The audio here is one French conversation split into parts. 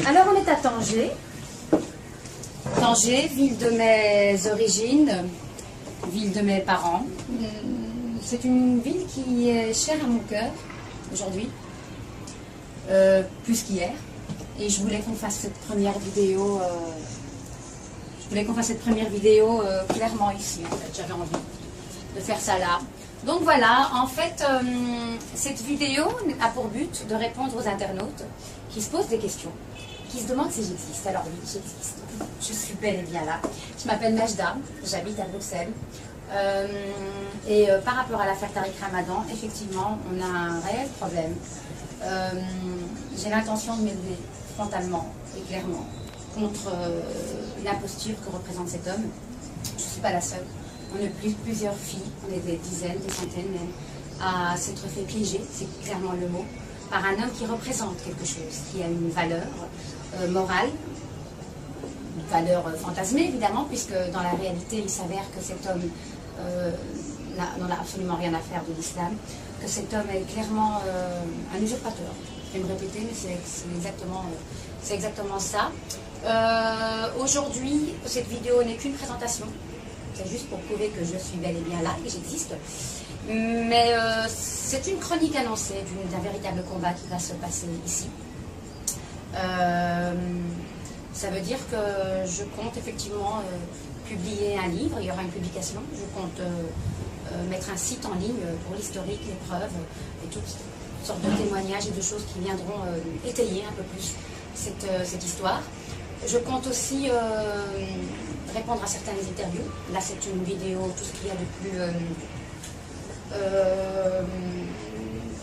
Alors on est à Tanger. Tanger, ville de mes origines, ville de mes parents. C'est une ville qui est chère à mon cœur aujourd'hui, plus qu'hier. Et je voulais qu'on fasse cette première vidéo. Clairement ici. En fait, j'avais envie de faire ça là. Donc voilà, en fait, cette vidéo a pour but de répondre aux internautes qui se posent des questions, qui se demandent si j'existe. Alors oui, j'existe. Je suis bel et bien là. Je m'appelle Majda, j'habite à Bruxelles. Par rapport à l'affaire Tariq Ramadan, effectivement, on a un réel problème. J'ai l'intention de m'élever frontalement et clairement contre l'imposture que représente cet homme. Je ne suis pas la seule. On est plusieurs filles, on est des dizaines, des centaines même, à s'être fait piéger, c'est clairement le mot, par un homme qui représente quelque chose, qui a une valeur morale, une valeur fantasmée évidemment, puisque dans la réalité il s'avère que cet homme n'en a absolument rien à faire de l'islam, que cet homme est clairement un usurpateur. Je vais me répéter, mais c'est exactement ça. Aujourd'hui, cette vidéo n'est qu'une présentation. C'est juste pour prouver que je suis bel et bien là, que j'existe. Mais c'est une chronique annoncée d'un véritable combat qui va se passer ici. Ça veut dire que je compte effectivement publier un livre, il y aura une publication. Je compte mettre un site en ligne pour l'historique, les preuves et toutes sortes de témoignages et de choses qui viendront étayer un peu plus cette histoire. Je compte aussi répondre à certaines interviews. Là, c'est une vidéo, tout ce qu'il y a de plus...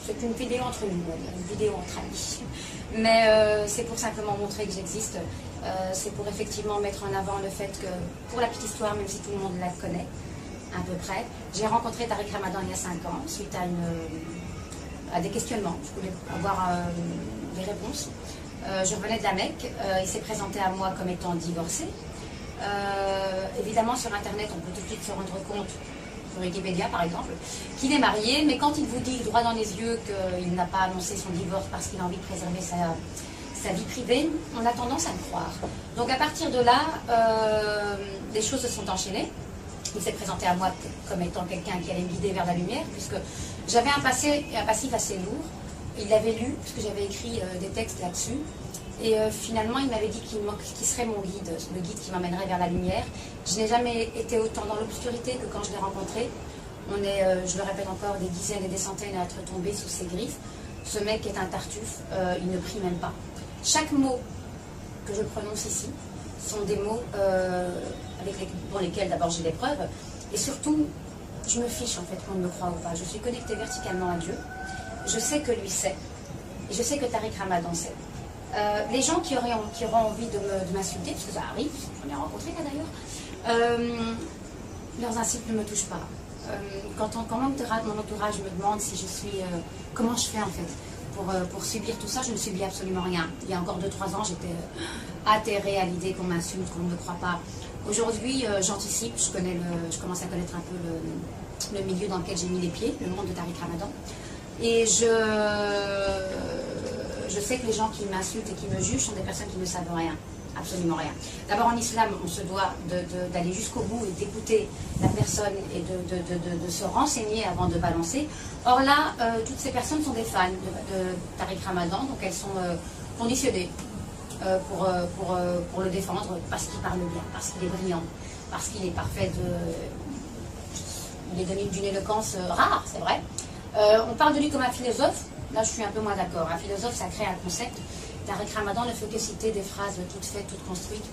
c'est une vidéo entre nous, une vidéo entre amis. Mais c'est pour simplement montrer que j'existe. C'est pour effectivement mettre en avant le fait que, pour la petite histoire, même si tout le monde la connaît, à peu près, j'ai rencontré Tariq Ramadan il y a 5 ans, suite à des questionnements. Je voulais avoir des réponses. Je revenais de la Mecque, il s'est présenté à moi comme étant divorcé. Évidemment, sur Internet, on peut tout de suite se rendre compte, sur Wikipédia par exemple, qu'il est marié, mais quand il vous dit droit dans les yeux qu'il n'a pas annoncé son divorce parce qu'il a envie de préserver sa vie privée, on a tendance à le croire. Donc à partir de là, les choses se sont enchaînées. Il s'est présenté à moi comme étant quelqu'un qui allait me guider vers la lumière, puisque j'avais un passif assez lourd. Il l'avait lu, puisque j'avais écrit des textes là-dessus. Et finalement, il m'avait dit qu'il serait mon guide, le guide qui m'emmènerait vers la lumière. Je n'ai jamais été autant dans l'obscurité que quand je l'ai rencontré. On est, je le répète encore, des dizaines et des centaines à être tombés sous ses griffes. Ce mec est un tartuffe, il ne prie même pas. Chaque mot que je prononce ici sont des mots pour lesquels d'abord j'ai des preuves. Et surtout, je me fiche en fait qu'on me croit ou pas. Je suis connectée verticalement à Dieu. Je sais que lui sait. Et je sais que Tariq Ramadan sait. Les gens qui auront envie de m'insulter, parce que ça arrive, j'en ai rencontré là d'ailleurs, leurs insultes ne me touchent pas. Quand mon entourage me demande si je suis... comment je fais en fait pour subir tout ça, je ne subis absolument rien. Il y a encore 2-3 ans, j'étais atterrée à l'idée qu'on m'insulte, qu'on ne me croit pas. Aujourd'hui, j'anticipe, je commence à connaître un peu le milieu dans lequel j'ai mis les pieds, le monde de Tariq Ramadan. Et je sais que les gens qui m'insultent et qui me jugent sont des personnes qui ne savent rien, absolument rien. D'abord en islam, on se doit d'aller jusqu'au bout et d'écouter la personne et de se renseigner avant de balancer. Or là, toutes ces personnes sont des fans de Tariq Ramadan, donc elles sont conditionnées pour le défendre parce qu'il parle bien, parce qu'il est brillant, parce qu'il est parfait il est donné d'une éloquence rare, c'est vrai. On parle de lui comme un philosophe. Là, je suis un peu moins d'accord. Un philosophe, ça crée un concept. Tariq Ramadan ne fait que citer des phrases toutes faites, toutes construites.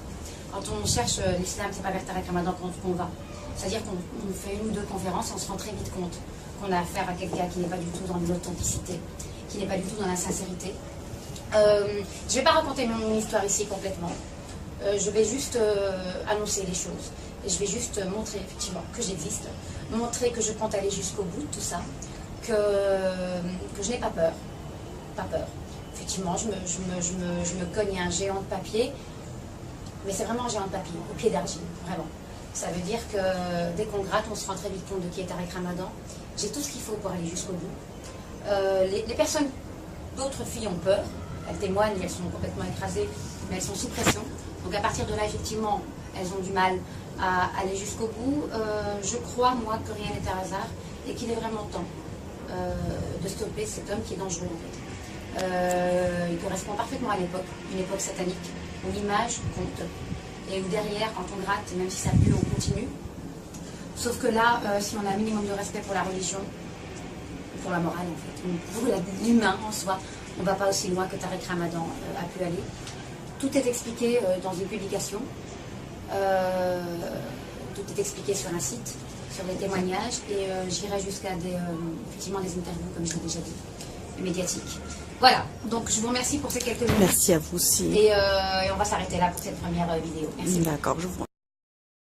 Quand on cherche l'islam, c'est pas vers Tariq Ramadan qu'on va. C'est-à-dire qu'on fait 1 ou 2 conférences, on se rend très vite compte qu'on a affaire à quelqu'un qui n'est pas du tout dans l'authenticité, qui n'est pas du tout dans la sincérité. Je ne vais pas raconter mon histoire ici complètement. Je vais juste annoncer les choses. Et je vais juste montrer effectivement que j'existe, montrer que je compte aller jusqu'au bout de tout ça. Que je n'ai pas peur. Pas peur. Effectivement, je me cogne un géant de papier, mais c'est vraiment un géant de papier, au pied d'argile, vraiment. Ça veut dire que dès qu'on gratte, on se rend très vite compte de qui est Tariq Ramadan. J'ai tout ce qu'il faut pour aller jusqu'au bout. Les personnes, d'autres filles ont peur, elles témoignent, elles sont complètement écrasées, mais elles sont sous pression. Donc à partir de là, effectivement, elles ont du mal à aller jusqu'au bout. Je crois, moi, que rien n'est un hasard et qu'il est vraiment temps de stopper cet homme qui est dangereux, en fait. Il correspond parfaitement à l'époque, une époque satanique, où l'image compte, et où derrière, quand on gratte, même si ça pue, on continue. Sauf que là, si on a un minimum de respect pour la religion, pour la morale en fait, pour l'humain en soi, on ne va pas aussi loin que Tariq Ramadan a pu aller. Tout est expliqué dans une publication, tout est expliqué sur un site, sur des témoignages, et j'irai jusqu'à effectivement des interviews, comme je l'ai déjà dit, médiatiques. Voilà, donc je vous remercie pour ces quelques minutes. Merci à vous aussi. Et on va s'arrêter là pour cette première vidéo. Merci. D'accord, je vous remercie.